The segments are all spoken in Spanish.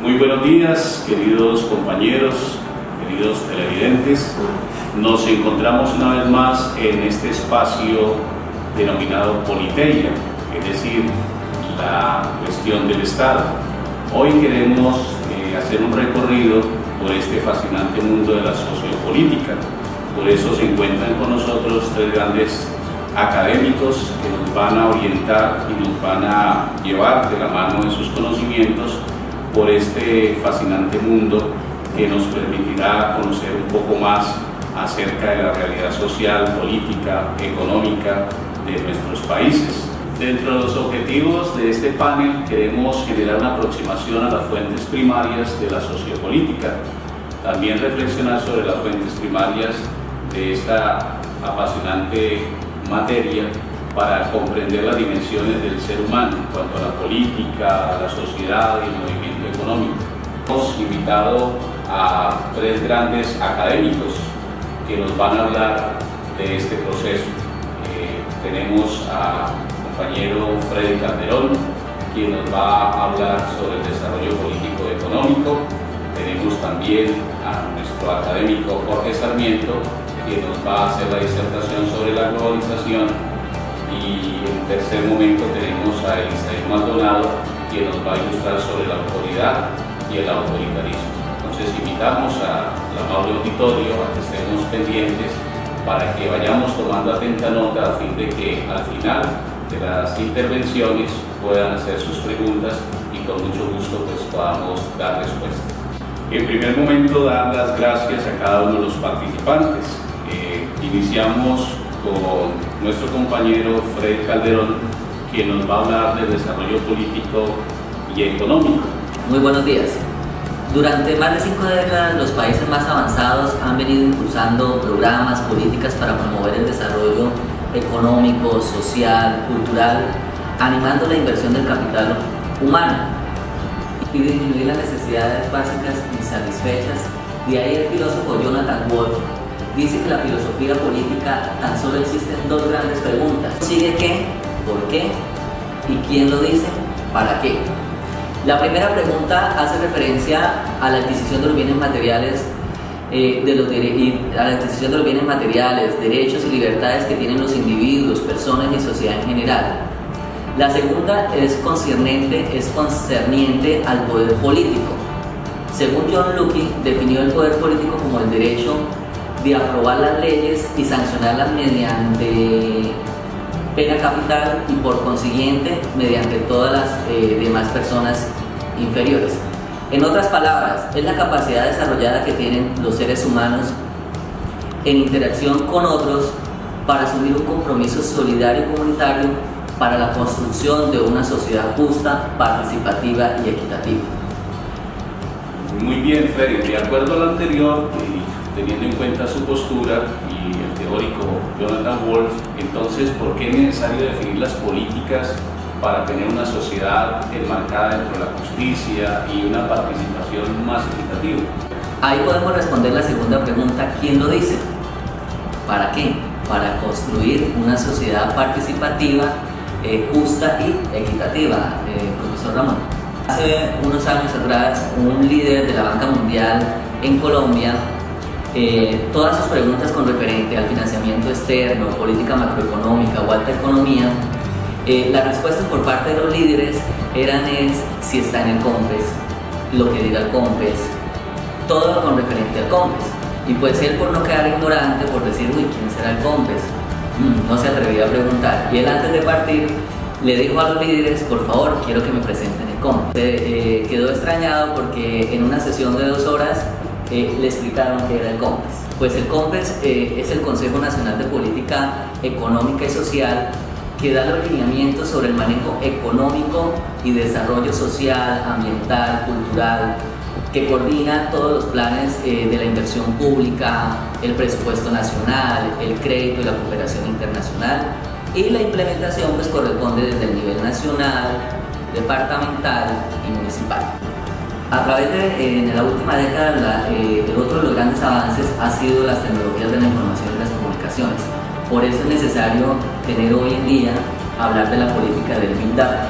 Muy buenos días, queridos compañeros, queridos televidentes. Nos encontramos una vez más en este espacio denominado Politeia, es decir, la cuestión del Estado. Hoy queremos hacer un recorrido por este fascinante mundo de la sociopolítica. Por eso se encuentran con nosotros tres grandes académicos que nos van a orientar y nos van a llevar de la mano de sus conocimientos por este fascinante mundo que nos permitirá conocer un poco más acerca de la realidad social, política, económica de nuestros países. Dentro de los objetivos de este panel queremos generar una aproximación a las fuentes primarias de la sociopolítica, también reflexionar sobre las fuentes primarias de esta apasionante materia para comprender las dimensiones del ser humano en cuanto a la política, a la sociedad y el movimiento económico. Hemos invitado a tres grandes académicos que nos van a hablar de este proceso. Tenemos al compañero Freddy Calderón, quien nos va a hablar sobre el desarrollo político y económico. Tenemos también a nuestro académico Jorge Sarmiento, que nos va a hacer la disertación sobre la globalización. Y en tercer momento tenemos a Elisair Maldonado, quien nos va a ilustrar sobre la autoridad y el autoritarismo. Entonces invitamos al amable auditorio a que estemos pendientes para que vayamos tomando atenta nota a fin de que al final de las intervenciones puedan hacer sus preguntas y con mucho gusto pues podamos dar respuesta. En primer momento, dar las gracias a cada uno de los participantes. Iniciamos con nuestro compañero Freddy Calderón, quien nos va a hablar del desarrollo político y económico. Muy buenos días. Durante más de 5 décadas, los países más avanzados han venido impulsando programas, políticas para promover el desarrollo económico, social, cultural, animando la inversión del capital humano y disminuir las necesidades básicas insatisfechas. De ahí el filósofo Jonathan Wolff dice que la filosofía política tan solo existen dos grandes preguntas: ¿sigue qué? ¿Por qué? ¿Y quién lo dice? ¿Para qué? La primera pregunta hace referencia a la adquisición de los bienes materiales, derechos y libertades que tienen los individuos, personas y sociedad en general. La segunda es concerniente al poder político. Según John Locke, definió el poder político como el derecho de aprobar las leyes y sancionarlas mediante pena capital y por consiguiente mediante todas las demás personas inferiores. En otras palabras, es la capacidad desarrollada que tienen los seres humanos en interacción con otros para asumir un compromiso solidario y comunitario para la construcción de una sociedad justa, participativa y equitativa. Muy bien, Freddy, de acuerdo a lo anterior, teniendo en cuenta su postura y el teórico Jonathan Wolff, entonces, ¿por qué es necesario definir las políticas para tener una sociedad enmarcada dentro de la justicia y una participación más equitativa? Ahí podemos responder la segunda pregunta: ¿quién lo dice? ¿Para qué? Para construir una sociedad participativa, justa y equitativa, profesor Ramón. Hace unos años atrás, un líder de la Banca Mundial en Colombia, todas sus preguntas con referente al financiamiento externo, política macroeconómica o alta economía, las respuestas por parte de los líderes eran si está en el COMPES, lo que diga el COMPES, todo con referente al COMPES. Y pues él, por no quedar ignorante, por decir, uy, ¿quién será el COMPES? No se atrevía a preguntar. Y él, antes de partir, le dijo a los líderes: por favor, quiero que me presenten el COMPES. Quedó extrañado porque en una sesión de 2 horas le explicaron qué era el COMPES. Pues el COMPES es el Consejo Nacional de Política Económica y Social, que da los lineamientos sobre el manejo económico y desarrollo social, ambiental, cultural, que coordina todos los planes de la inversión pública, el presupuesto nacional, el crédito y la cooperación internacional, y la implementación pues corresponde desde el nivel nacional, departamental y municipal. A través de la última década, el otro de los grandes avances ha sido las tecnologías de la información y las comunicaciones. Por eso es necesario tener hoy en día, hablar de la política del Big Data,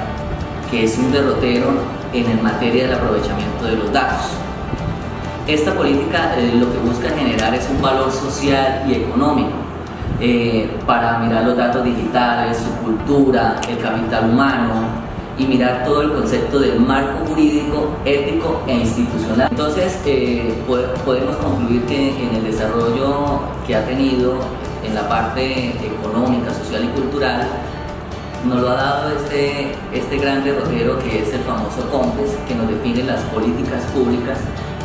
que es un derrotero en materia del aprovechamiento de los datos. Esta política lo que busca generar es un valor social y económico para mirar los datos digitales, su cultura, el capital humano y mirar todo el concepto del marco jurídico, ético e institucional. Entonces podemos concluir que en el desarrollo que ha tenido en la parte económica, social y cultural, nos lo ha dado este gran derrotero que es el famoso COMPES, que nos define las políticas públicas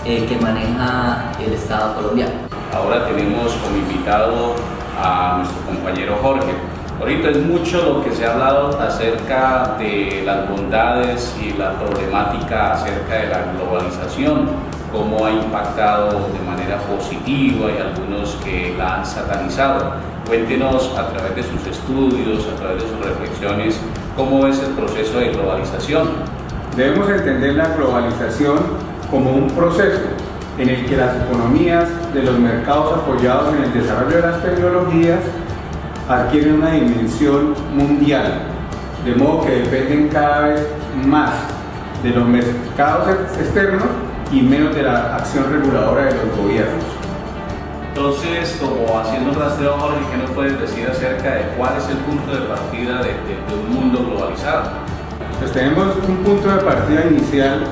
que maneja el Estado colombiano. Ahora tenemos como invitado a nuestro compañero Jorge. Ahorita es mucho lo que se ha hablado acerca de las bondades y la problemática acerca de la globalización, cómo ha impactado de manera positiva y algunos que la han satanizado. Cuéntenos a través de sus estudios, a través de sus reflexiones, cómo es el proceso de globalización. Debemos entender la globalización como un proceso en el que las economías de los mercados apoyados en el desarrollo de las tecnologías adquieren una dimensión mundial, de modo que dependen cada vez más de los mercados externos y menos de la acción reguladora de los gobiernos. Entonces, como haciendo un rastreo, Jorge, ¿qué nos puedes decir acerca de cuál es el punto de partida de un mundo globalizado? Pues tenemos un punto de partida inicial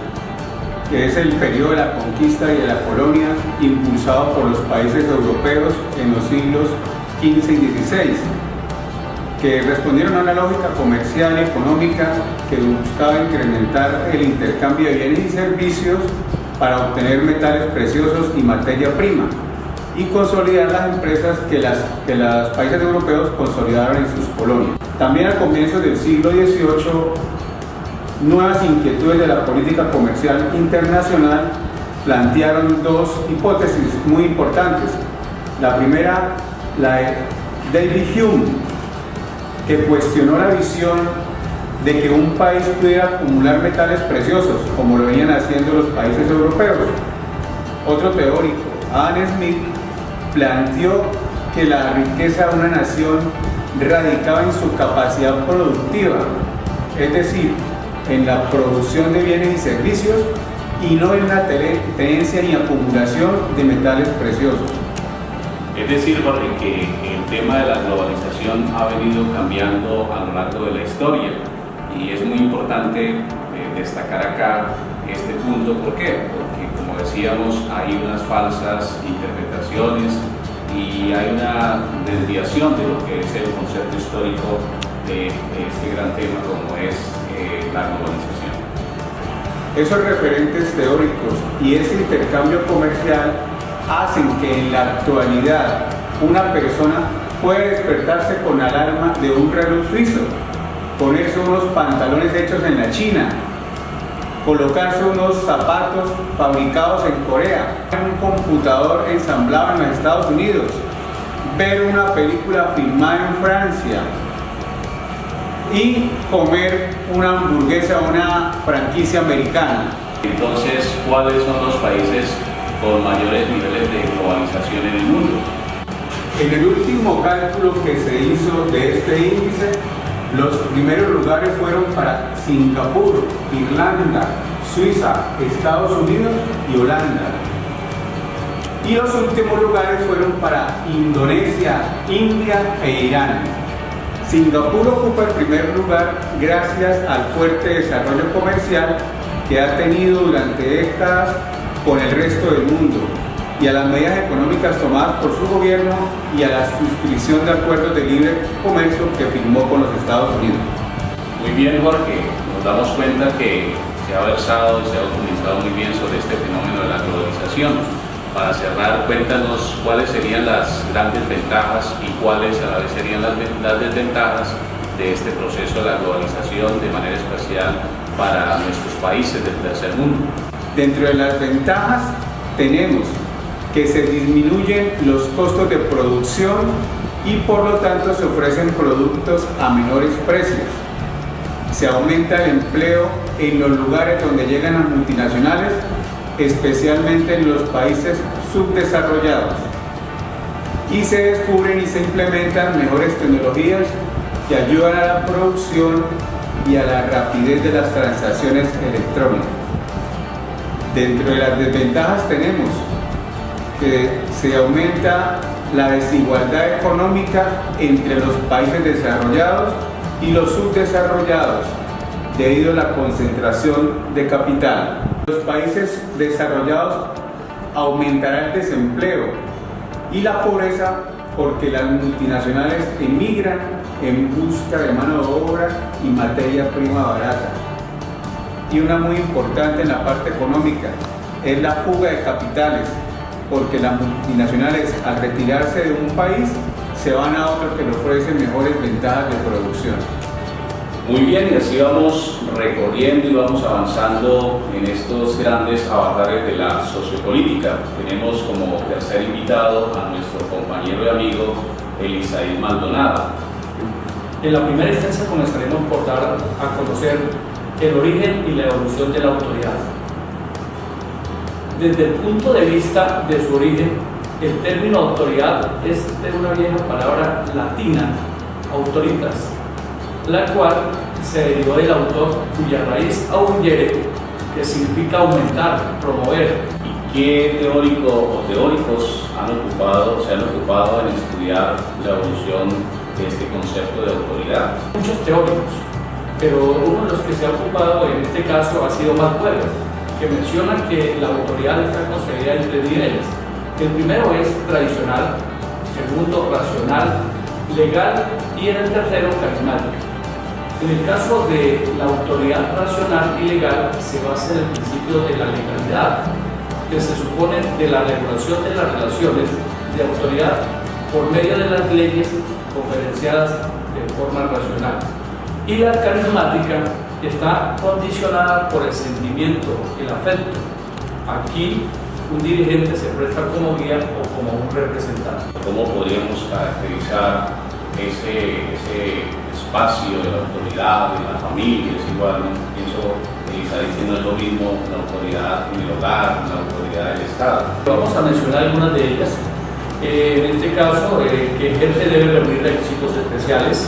que es el periodo de la conquista y de la colonia impulsado por los países europeos en los siglos XV y XVI, que respondieron a una lógica comercial y económica que buscaba incrementar el intercambio de bienes y servicios para obtener metales preciosos y materia prima y consolidar las empresas que los países europeos consolidaron en sus colonias. También al comienzo del siglo XVIII, nuevas inquietudes de la política comercial internacional plantearon dos hipótesis muy importantes. La primera, la de David Hume, que cuestionó la visión de que un país pudiera acumular metales preciosos, como lo venían haciendo los países europeos. Otro teórico, Adam Smith, planteó que la riqueza de una nación radicaba en su capacidad productiva, es decir, en la producción de bienes y servicios y no en la tenencia ni acumulación de metales preciosos. Es decir, Jorge, que el tema de la globalización ha venido cambiando a lo largo de la historia y es muy importante destacar acá este punto. ¿Por qué? Porque, como decíamos, hay unas falsas interpretaciones y hay una desviación de lo que es el concepto histórico de este gran tema como es la globalización. Esos referentes teóricos y ese intercambio comercial hacen que en la actualidad una persona puede despertarse con alarma de un reloj suizo, ponerse unos pantalones hechos en la China, colocarse unos zapatos fabricados en Corea, un computador ensamblado en los Estados Unidos, ver una película filmada en Francia y comer una hamburguesa o una franquicia americana. Entonces, ¿cuáles son los países con mayores niveles de globalización en el mundo? En el último cálculo que se hizo de este índice, los primeros lugares fueron para Singapur, Irlanda, Suiza, Estados Unidos y Holanda. Y los últimos lugares fueron para Indonesia, India e Irán. Singapur ocupa el primer lugar gracias al fuerte desarrollo comercial que ha tenido durante décadas con el resto del mundo y a las medidas económicas tomadas por su gobierno y a la suscripción de acuerdos de libre comercio que firmó con los Estados Unidos. Muy bien, Jorge, nos damos cuenta que se ha versado y se ha documentado muy bien sobre este fenómeno de la globalización. Para cerrar, cuéntanos cuáles serían las grandes ventajas y cuáles a la vez serían las desventajas de este proceso de la globalización de manera especial para nuestros países del tercer mundo. Dentro de las ventajas tenemos que se disminuyen los costos de producción y por lo tanto se ofrecen productos a menores precios. Se aumenta el empleo en los lugares donde llegan las multinacionales, especialmente en los países subdesarrollados. y se descubren y se implementan mejores tecnologías que ayudan a la producción y a la rapidez de las transacciones electrónicas. Dentro de las desventajas tenemos que se aumenta la desigualdad económica entre los países desarrollados y los subdesarrollados debido a la concentración de capital. Los países desarrollados aumentará el desempleo y la pobreza porque las multinacionales emigran en busca de mano de obra y materia prima barata. Y una muy importante en la parte económica es la fuga de capitales, porque las multinacionales al retirarse de un país se van a otro que le ofrece mejores ventajas de producción. Muy bien, y así vamos recorriendo y vamos avanzando en estos grandes avatares de la sociopolítica. Tenemos como tercer invitado a nuestro compañero y amigo Elisaid Maldonado. En la primera instancia comenzaremos por dar a conocer el origen y la evolución de la autoridad. Desde el punto de vista de su origen, el término autoridad es de una vieja palabra latina, autoritas, la cual se derivó del autor cuya raíz aungere, que significa aumentar, promover. ¿Y qué teórico o teóricos se han ocupado en estudiar la evolución de este concepto de autoridad? Muchos teóricos, pero uno de los que se ha ocupado en este caso ha sido Max Weber, que menciona que la autoridad está concebida en tres niveles. El primero es tradicional, segundo racional, legal y en el tercero carismática. En el caso de la autoridad racional y legal se basa en el principio de la legalidad, que se supone de la regulación de las relaciones de autoridad por medio de las leyes conferenciadas de forma racional. Y la carismática está condicionada por el sentimiento, el afecto. Aquí un dirigente se presta como guía o como un representante. ¿Cómo podríamos caracterizar ese espacio de la autoridad, de la familia? Es igual, ¿no? Pienso que Elisaid no es lo mismo la autoridad en el hogar, la autoridad del Estado. Vamos a mencionar algunas de ellas. En este caso, que ejerce debe reunir requisitos especiales,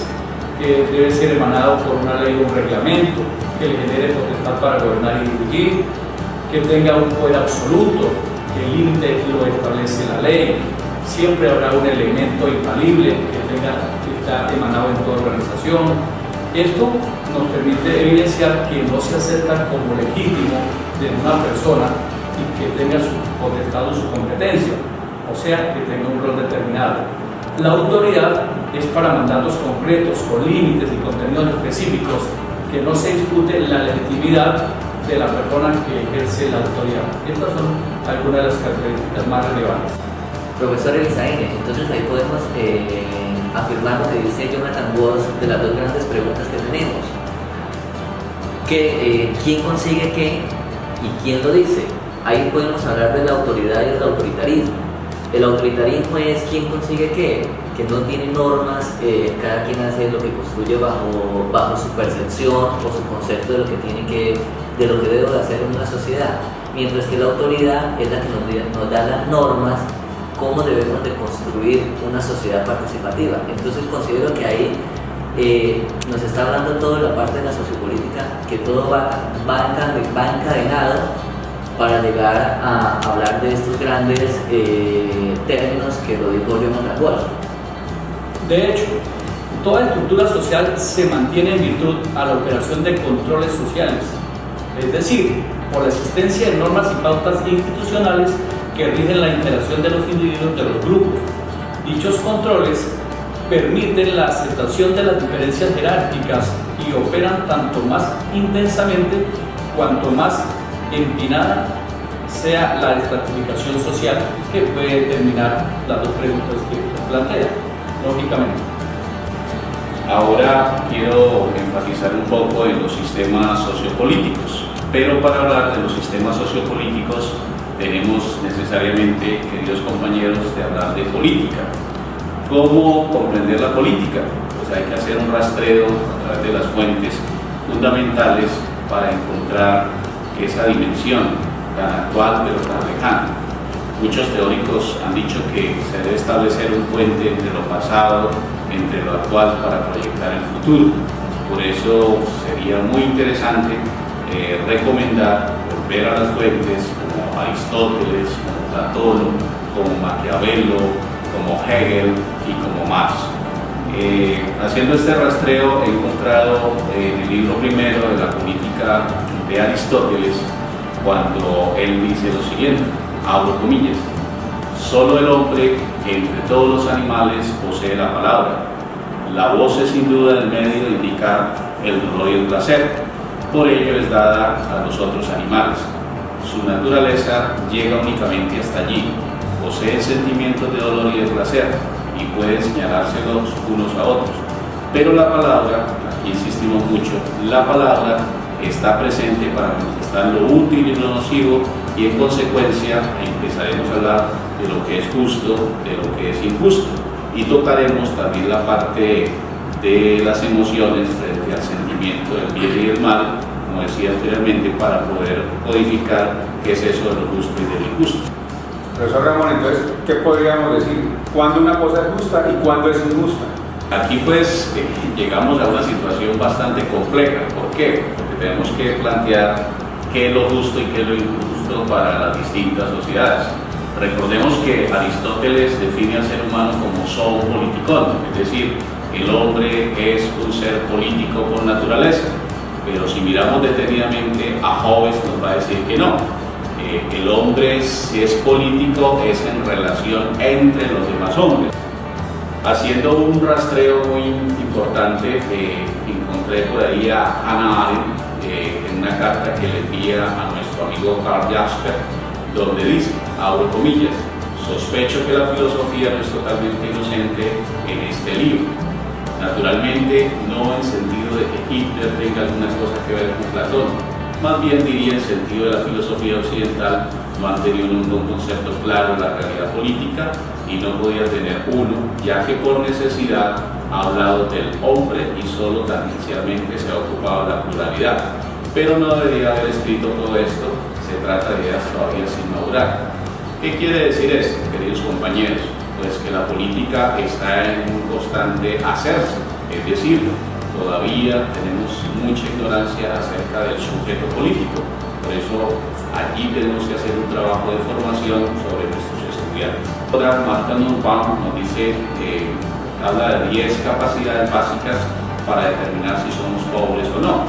que debe ser emanado por una ley o un reglamento, que le genere potestad para gobernar y dirigir, que tenga un poder absoluto, que el límite lo establece la ley. Siempre habrá un elemento infalible que está emanado en toda organización. Esto nos permite evidenciar que no se acepta como legítimo de una persona y que tenga su potestad o su competencia, o sea, que tenga un rol determinado. La autoridad es para mandatos concretos, con límites y contenidos específicos, que no se discute la legitimidad de la persona que ejerce la autoridad. Estas son algunas de las características más relevantes. Profesor Elisaid, entonces ahí podemos afirmar lo que dice Jonathan Walsh de las dos grandes preguntas que tenemos. ¿Quién consigue qué y quién lo dice? Ahí podemos hablar de la autoridad y del autoritarismo. El autoritarismo es quien consigue qué, que no tiene normas, cada quien hace lo que construye bajo su percepción o su concepto de lo que debe hacer en una sociedad, mientras que la autoridad es la que nos da las normas, cómo debemos de construir una sociedad participativa. Entonces considero que ahí nos está hablando todo de la parte de la sociopolítica, que todo va encadenado para llegar a hablar de estos grandes términos que lo dijo Jonathan Walsh. De hecho, toda estructura social se mantiene en virtud a la operación de controles sociales, es decir, por la existencia de normas y pautas institucionales que rigen la interacción de los individuos de los grupos. Dichos controles permiten la aceptación de las diferencias jerárquicas y operan tanto más intensamente cuanto más empinada sea la estratificación social, que puede determinar las dos preguntas que plantea, lógicamente. Ahora quiero enfatizar un poco en los sistemas sociopolíticos, pero para hablar de los sistemas sociopolíticos tenemos necesariamente, queridos compañeros, de hablar de política. ¿Cómo comprender la política? Pues hay que hacer un rastreo a través de las fuentes fundamentales para encontrar esa dimensión tan actual pero tan lejana. Muchos teóricos han dicho que se debe establecer un puente entre lo pasado, entre lo actual, para proyectar el futuro. Por eso sería muy interesante recomendar volver a las fuentes como Aristóteles, como Platón, como Maquiavelo, como Hegel y como Marx. Haciendo este rastreo he encontrado en el libro primero de la política de Aristóteles, cuando él dice lo siguiente, abro comillas: solo el hombre entre todos los animales posee la palabra. La voz es sin duda el medio de indicar el dolor y el placer, por ello es dada a los otros animales. Su naturaleza llega únicamente hasta allí, posee sentimientos de dolor y de placer y puede señalárselos unos a otros. Pero la palabra, aquí insistimos mucho, la palabra está presente para manifestar lo útil y lo nocivo, y en consecuencia empezaremos a hablar de lo que es justo, de lo que es injusto, y tocaremos también la parte de las emociones frente al sentimiento del bien y del mal, como decía anteriormente, para poder codificar qué es eso de lo justo y de lo injusto. Profesor Ramón, entonces, ¿qué podríamos decir? ¿Cuándo una cosa es justa y cuándo es injusta? Aquí pues llegamos a una situación bastante compleja. ¿Por qué? Porque tenemos que plantear qué es lo justo y qué es lo injusto para las distintas sociedades. Recordemos que Aristóteles define al ser humano como zoon politikon, es decir, el hombre es un ser político por naturaleza, pero si miramos detenidamente a Hobbes nos va a decir que no. El hombre, si es político, es en relación entre los demás hombres. Haciendo un rastreo muy importante, encontré por ahí a Hannah Arendt en una carta que le envía a nuestro amigo Karl Jaspers, donde dice, abro comillas, sospecho que la filosofía no es totalmente inocente en este libro. Naturalmente, no en sentido de que Hitler tenga alguna cosa que ver con Platón, más bien diría en sentido de la filosofía occidental no han tenido un concepto claro de la realidad política y no podía tener uno, ya que por necesidad ha hablado del hombre y solo tangencialmente se ha ocupado de la pluralidad. Pero no debería haber escrito todo esto, se trata de ideas todavía sin madurar. ¿Qué quiere decir esto, queridos compañeros? Pues que la política está en un constante hacerse, es decir, todavía tenemos mucha ignorancia acerca del sujeto político. Por eso allí tenemos que hacer un trabajo de formación sobre nuestros estudiantes. Ahora Marta Nussbaum nos dice, habla de 10 capacidades básicas para determinar si somos pobres o no.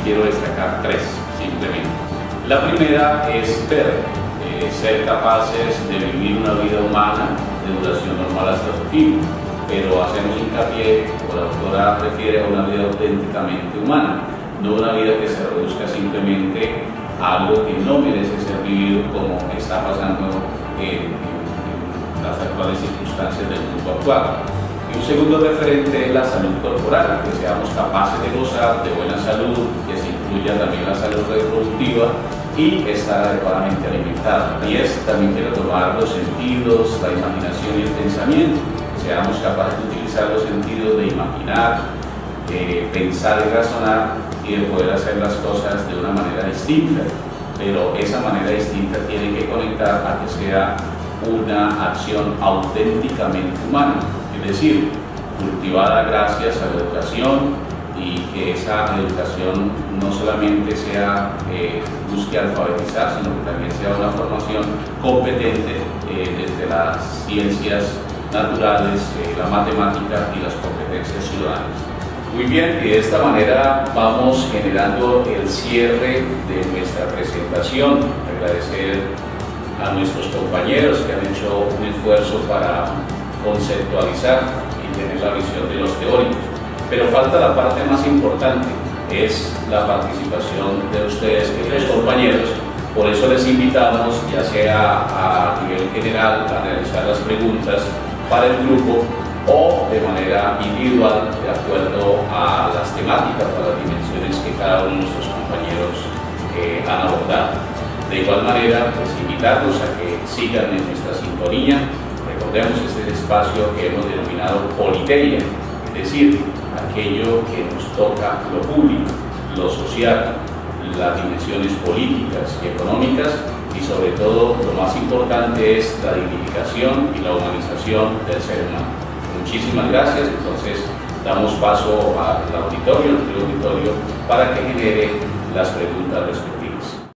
Quiero destacar 3 simplemente. La primera es ver, ser capaces de vivir una vida humana de duración normal hasta su fin, pero hacemos hincapié, como la doctora refiere, a una vida auténticamente humana, no una vida que se reduzca simplemente a algo que no merece ser vivido como está pasando en las actuales circunstancias del mundo actual. Y un segundo referente es la salud corporal, que seamos capaces de gozar de buena salud, que se incluya también la salud reproductiva y estar adecuadamente alimentado. Y también quiero tomar los sentidos, la imaginación y el pensamiento, que seamos capaces de utilizar los sentidos de imaginar, pensar y razonar y de poder hacer las cosas de una manera distinta. Pero esa manera distinta tiene que conectar a que sea una acción auténticamente humana, es decir, cultivada gracias a la educación, y que esa educación no solamente sea busque alfabetizar, sino que también sea una formación competente desde las ciencias naturales, la matemática y las competencias ciudadanas. Muy bien, y de esta manera vamos generando el cierre de nuestra presentación. Agradecer a nuestros compañeros que han hecho un esfuerzo para conceptualizar y tener la visión de los teóricos. Pero falta la parte más importante, es la participación de ustedes, queridos compañeros. Por eso les invitamos, ya sea a nivel general, a realizar las preguntas para el grupo o de manera individual, de acuerdo a las temáticas o las dimensiones que cada uno de nuestros compañeros han abordado. De igual manera, pues invitarlos a que sigan en nuestra sintonía. Recordemos este espacio que hemos denominado Politeia, es decir, aquello que nos toca lo público, lo social, las dimensiones políticas y económicas y sobre todo lo más importante es la dignificación y la humanización del ser humano. Muchísimas gracias. Entonces damos paso al auditorio, para que genere las preguntas